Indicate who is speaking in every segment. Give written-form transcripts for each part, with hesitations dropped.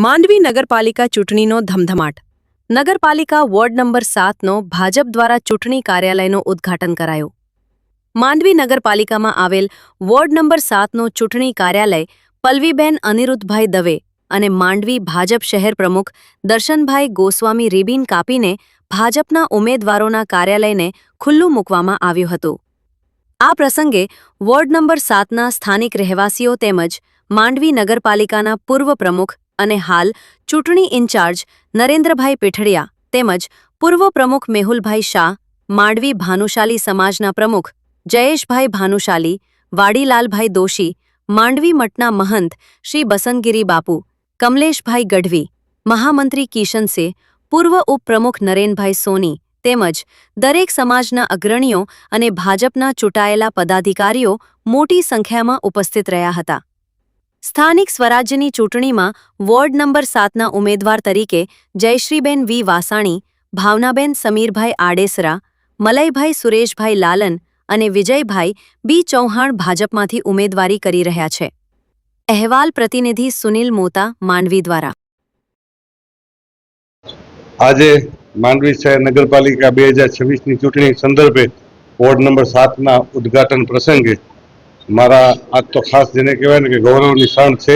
Speaker 1: માંડવી નગરપાલિકા ચૂંટણીનો ધમધમાટ. નગરપાલિકા વોર્ડ નંબર 7નો ભાજપ દ્વારા ચૂંટણી કાર્યાલયનું ઉદ્ઘાટન કરાયું. માંડવી નગરપાલિકામાં આવેલ વોર્ડ નંબર 7નો ચૂંટણી કાર્યાલય પલ્લવીબેન અનિરુદ્ધભાઈ દવે અને માંડવી ભાજપ શહેર પ્રમુખ દર્શનભાઈ ગોસ્વામી રિબીન કાપીને ભાજપના ઉમેદવારોના કાર્યાલયને ખુલ્લું મૂકવામાં આવ્યું હતું. આ પ્રસંગે વોર્ડ નંબર 7ના સ્થાનિક રહેવાસીઓ તેમજ માંડવી નગરપાલિકાના પૂર્વ પ્રમુખ અને હાલ ચૂંટણી ઇન્ચાર્જ નરેન્દ્રભાઈ પીઠડિયા તેમજ પૂર્વ પ્રમુખ મેહુલભાઈ શાહ, માંડવી ભાનુશાલી સમાજના પ્રમુખ જયેશભાઈ ભાનુશાલી, વાડીલાલભાઈ દોશી, માંડવી મઠના મહંત શ્રી બસંતગીરી બાપુ, કમલેશભાઈ ગઢવી, મહામંત્રી કિશનસિંહ, પૂર્વ ઉપપ્રમુખ નરેનભાઈ સોની તેમજ દરેક સમાજના અગ્રણીઓ અને ભાજપના ચૂંટાયેલા પદાધિકારીઓ મોટી સંખ્યામાં ઉપસ્થિત રહ્યા હતા. સ્થાનિક સ્વરાજ્યની ચૂંટણીમાં વોર્ડ નંબર 7ના ઉમેદવાર તરીકે જયશ્રીબેન વી વાસાણી, ભાવનાબેન સમીરભાઈ આડેસરા, મલયભાઈ સુરેશભાઈ લાલન અને વિજયભાઈ બી ચૌહાણ ભાજપમાંથી ઉમેદવારી કરી રહ્યા છે. અહેવાલ પ્રતિનિધિ સુનિલ મોતા, માંડવી દ્વારા.
Speaker 2: આજે માંડવી શહેર નગરપાલિકા 2026ની ચૂંટણી સંદર્ભે વોર્ડ નંબર 7ના ઉદ્ઘાટન પ્રસંગે મારા આજ તો ખાસ જેને કહેવાય ને કે ગૌરવની ક્ષણ છે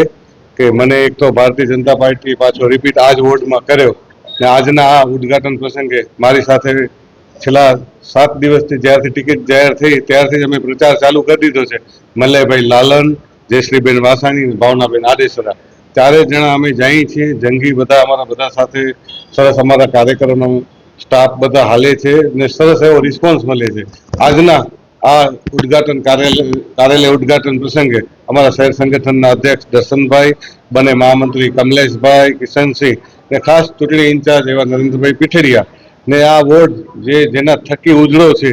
Speaker 2: કે મને એક તો ભારતીય જનતા પાર્ટી પાછો રિપીટ આ જ વોર્ડમાં કર્યો ને આજના આ ઉદ્ઘાટન પ્રસંગે મારી સાથે છેલ્લા 7 દિવસથી જ્યારથી ટિકિટ જાહેર થઈ ત્યારથી જ અમે પ્રચાર ચાલુ કરી દીધો છે. મલ્લયભાઈ લાલન, જયશ્રીબેન વાસાણી, ભાવનાબેન આડેસરા, 4 જણા અમે જઈએ છીએ. જંગી બધા અમારા બધા સાથે સરસ અમારા કાર્યકરોનો સ્ટાફ બધા હાલે છે ને સરસ એવો રિસ્પોન્સ મળે છે. આજના આ ઉદ્ઘાટન કાર્યાલય ઉદ્ઘાટન પ્રસંગે અમારા શહેર સંગઠનના અધ્યક્ષ દર્શનભાઈ, બંને મહામંત્રી કમલેશભાઈ, કિશનસિંહ ને ખાસ ચૂંટણી ઇન્ચાર્જ એવા નરેન્દ્રભાઈ પીઠડિયા ને આ વોર્ડ જેના થકી ઉજળો છે.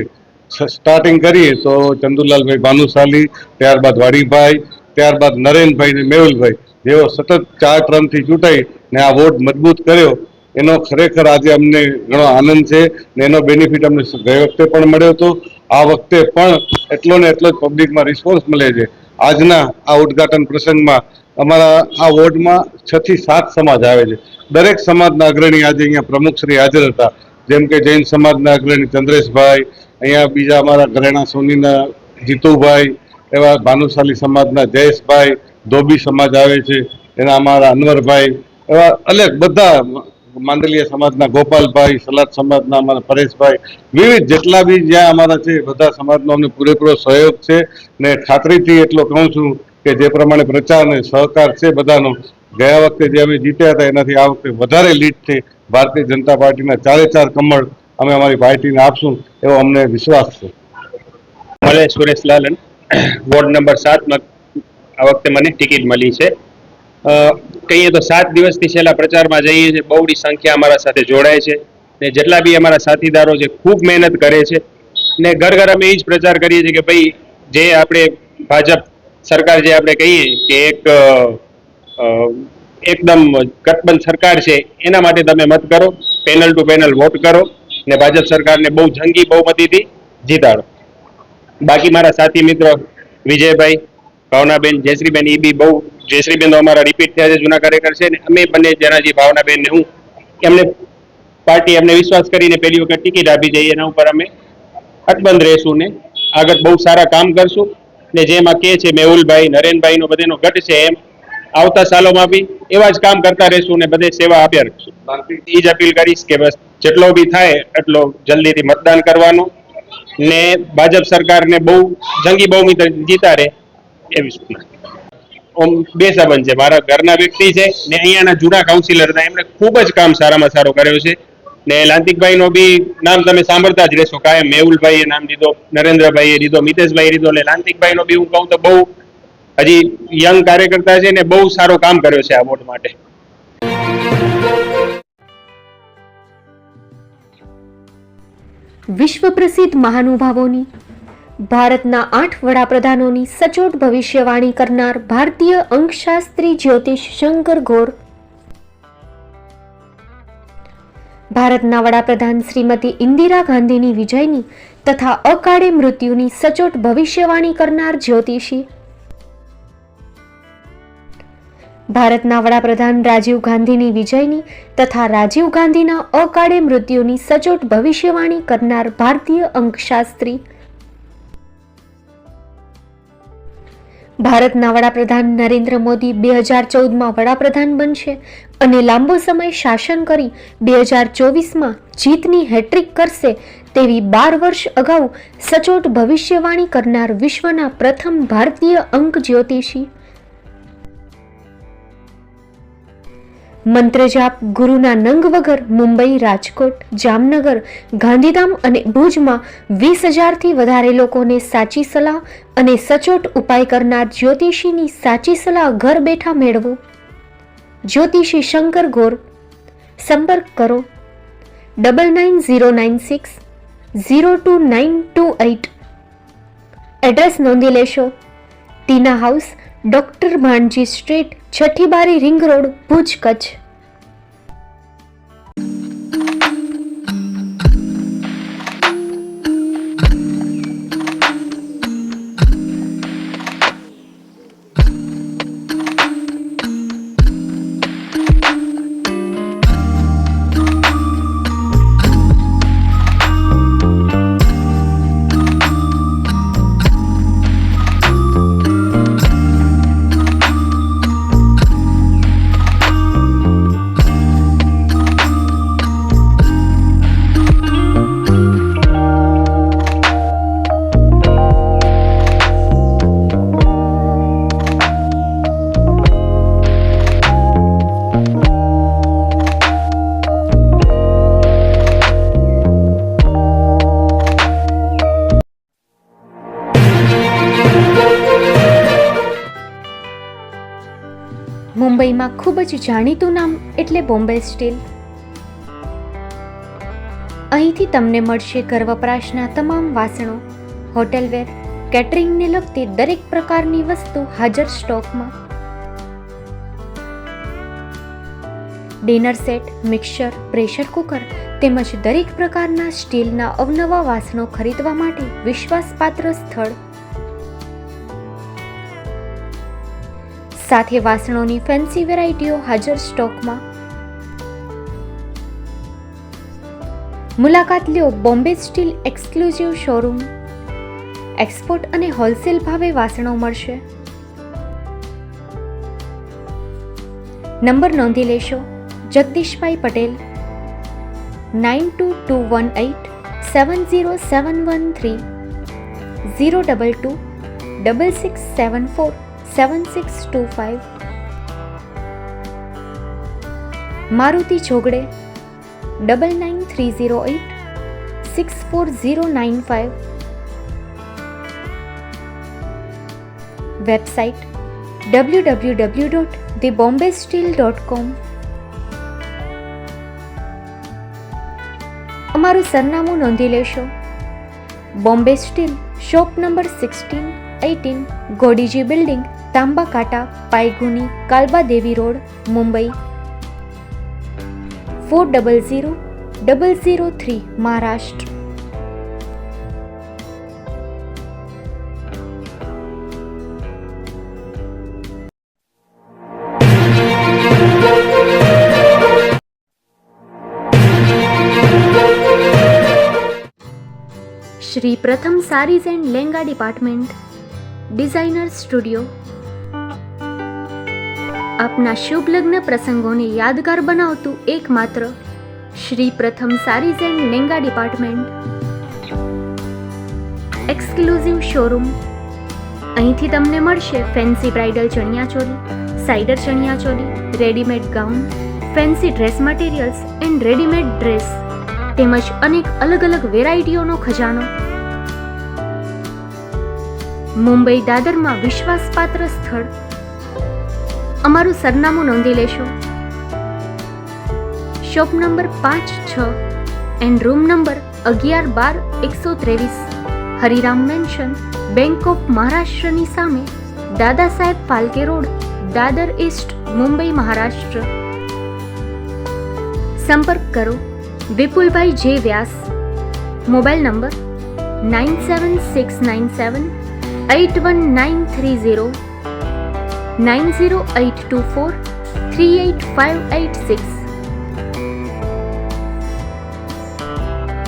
Speaker 2: સ્ટાર્ટિંગ કરીએ તો ચંદુલાલભાઈ ભાનુશાલી, ત્યારબાદ વાડીભાઈ, ત્યારબાદ નરેનભાઈ ને મેહુલભાઈ જેઓ સતત 4 ટર્મથી ચૂંટાઈ ને આ વોર્ડ મજબૂત કર્યો એનો ખરેખર આજે અમને ઘણો આનંદ છે ને એનો બેનિફિટ અમને ગઈ વખતે પણ મળ્યો હતો. આ વખતે પણ એટલો ને એટલો જ પબ્લિકમાં રિસ્પોન્સ મળે છે. આજના આ ઉદ્ઘાટન પ્રસંગમાં અમારા આ વોર્ડમાં 6 થી 7 સમાજ આવે છે. દરેક સમાજના અગ્રણી આજે અહીંયા પ્રમુખશ્રી હાજર હતા. જેમ કે જૈન સમાજના અગ્રણી ચંદ્રેશભાઈ, અહીંયા બીજા અમારા ઘરેણા સોનીના જીતુભાઈ, એવા ભાનુશાલી સમાજના જયેશભાઈ, ધોબી સમાજ આવે છે એના અમારા અનવરભાઈ, એવા અલગ બધા માંડલિયા સમાજના ગોપાલભાઈ, સલાદ સમાજના અમારા પરેશભાઈ, વિવિધ જેટલા બી જ્યાં અમારા છે બધા સમાજનો અમને પૂરેપૂરો સહયોગ છે ને ખાતરીથી એટલો કહું છું કે જે પ્રમાણે પ્રચાર અને સહકાર છે બધાનો, ગયા વખતે જે અમે જીત્યા હતા એનાથી આ વખતે વધારે લીડથી ભારતીય જનતા પાર્ટીના 4 કમળ અમે અમારી પાર્ટીને આપશું એવો અમને વિશ્વાસ છે.
Speaker 3: મલેશ સુરેશ લાલન, વોર્ડ નંબર 7માં આ વખતે મને ટિકિટ મળી છે. કહીએ તો 7 દિવસથી છેલ્લા પ્રચારમાં જઈએ છીએ. બહુડી સંખ્યા અમારા સાથે જોડાય છે ને જેટલા બી અમારા સાથીદારો છે ખૂબ મહેનત કરે છે ને ઘર ઘર અમે એ જ પ્રચાર કરીએ છીએ કે ભાઈ જે આપણે ભાજપ સરકાર જે આપણે કહીએ કે એકદમ ગઠબંધ સરકાર છે એના માટે તમે મત કરો, પેનલ ટુ પેનલ વોટ કરો ને ભાજપ સરકારને બહુ જંગી બહુમતીથી જીતાડો. બાકી મારા સાથી મિત્રો વિજયભાઈ, ભાવનાબેન, જયશ્રીબેન, એ બી બહુ જયશ્રીબેન તો અમારા રિપીટ થયા છે, જૂના કાર્યકર છે ને અમે બંને જણા જે ભાવનાબેન ને હું એમને પાર્ટી અમને વિશ્વાસ કરીને પહેલી વખત ટિકિટ આપી જઈએ એના ઉપર અમે અકબંધ રહેશું ને આગળ બહુ સારા કામ કરશું ને જેમાં કે છે મેહુલભાઈ, નરેનભાઈનો બધાનો ગઢ છે એમ આવતા સાલોમાં બી એવા જ કામ કરતા રહેશું ને બધે સેવા આપ્યા રહીશું. એ જ અપીલ કરીશ કે બસ જેટલો બી થાય એટલો જલ્દીથી મતદાન કરવાનું ને ભાજપ સરકારને બહુ જંગી બહુમતી જીતાડે એવી સૂચના. ઓમ 2 સંબંધ છે, મારા ઘરના વ્યક્તિ છે ને અહીંયાના જૂના કાઉન્સિલર હતા, એમણે ખૂબ જ કામ સારામાં સારો કર્યો છે ને લાંતિકભાઈનો બી નામ તમે સાંભળતા જ રહેશો કાયમ. મેહુલભાઈએ નામ લીધો, નરેન્દ્રભાઈએ લીધો, મિતેશભાઈ લીધો એટલે લાંતિકભાઈનો બી હું કહું તો બહુ હજી યંગ કાર્યકર્તા છે ને બહુ સારો કામ કર્યો છે આ વોટ માટે.
Speaker 4: વિશ્વ પ્રસિદ્ધ મહાનુભાવોની, ભારતના 8 વડાપ્રધાનોની સચોટ ભવિષ્યવાણી કરનાર ભારતીય અંકશાસ્ત્રી જ્યોતિષ શંકર ઘોર, ભારતના વડાપ્રધાન શ્રીમતી ઇન્દિરા ગાંધીની વિજયની તથા અકાળે મૃત્યુની સચોટ ભવિષ્યવાણી કરનાર જ્યોતિષી ભારતના વડાપ્રધાન રાજીવ ગાંધીની વિજયની તથા રાજીવ ગાંધીના અકાળે મૃત્યુની સચોટ ભવિષ્યવાણી કરનાર ભારતીય અંકશાસ્ત્રી, ભારતના વડાપ્રધાન નરેન્દ્ર મોદી 2014માં વડાપ્રધાન બનશે અને લાંબો સમય શાસન કરી 2024માં જીતની હેટ્રિક કરશે તેવી 12 વર્ષ અગાઉ સચોટ ભવિષ્યવાણી કરનાર વિશ્વના પ્રથમ ભારતીય અંક જ્યોતિષી, મંત્રજાપ ગુરુના નંગ વગર મુંબઈ, રાજકોટ, જામનગર, ગાંધીધામ અને ભુજમાં 20,000થી વધારે લોકોને સાચી સલાહ અને સચોટ ઉપાય કરનાર જ્યોતિષીની સાચી સલાહ ઘર બેઠા મેળવો. જ્યોતિષી શંકર ગોર. સંપર્ક કરો 9909602928. એડ્રેસ નોંધી લેશો. ટીના હાઉસ, ડોક્ટર ભાણજી સ્ટ્રીટ, છઠ્ઠી બારી, રિંગ રોડ, ભુજ, કચ્છ. મુંબઈમાં ખૂબ જ જાણીતું નામ એટલે બોમ્બે સ્ટીલ. અહીંથી તમને મળશે ઘર વપરાશના તમામ વાસણો, હોટેલવેર, કેટરિંગને લગતી દરેક પ્રકારની વસ્તુ હાજર સ્ટોકમાં. Dinner set, mixer, pressure cooker તેમજ દરેક પ્રકારના સ્ટીલના અવનવા વાસણો ખરીદવા માટે વિશ્વાસપાત્ર સ્થળ. સાથે વાસણોની ફેન્સી વેરાયટીઓ હાજર સ્ટોકમાં. મુલાકાત લ્યો Bombay steel exclusive showroom. Export અને હોલસેલ ભાવે વાસણો મળશે. નંબર નોંધી લેશો. જગદીશભાઈ પટેલ 9221870713 022 6674 7625. મારુતિ જોગડે 9930864095. Website www.thebombasteel.com. અમારું સરનામું નોંધી લેશો. Bombay steel, shop number 16-18, Godiji building, Tamba Kanta, Payguni, Kalba Devi road, Mumbai 400003, Maharashtra. Shri Pratham sarees and lenga department, designer studio. આપના શુભ લગ્ન પ્રસંગોને યાદગાર બનાવતું એકમાત્ર Shri Pratham sarees and lenga department, exclusive showroom. અહીંથી તમને મળશે fancy bridal chaniya choli, cider chaniya choli, readymade gown, fancy dress materials and readymade dress તેમજ અનેક અલગ અલગ વેરાયટીઓનો ખજાનો. મુંબઈ દાદરમાં વિશ્વાસપાત્ર સ્થળ. અમારું સરનામું નોંધી લેશો. Shop number 5-6 and room number 11-12-123, Hariram mansion, bank of મહારાષ્ટ્રની સામે, દાદા સાહેબ ફાલ્કે રોડ, દાદર ઈસ્ટ, મુંબઈ, મહારાષ્ટ્ર. સંપર્ક કરો વિપુલભાઈ જે વ્યાસ. Mobile number 9769781930. 9082438586.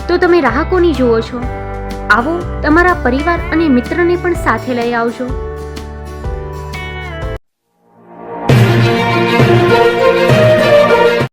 Speaker 4: તો તમે રાહ કોની જુઓ છો? આવો, તમારા પરિવાર અને મિત્રને પણ સાથે લઈ આવજો.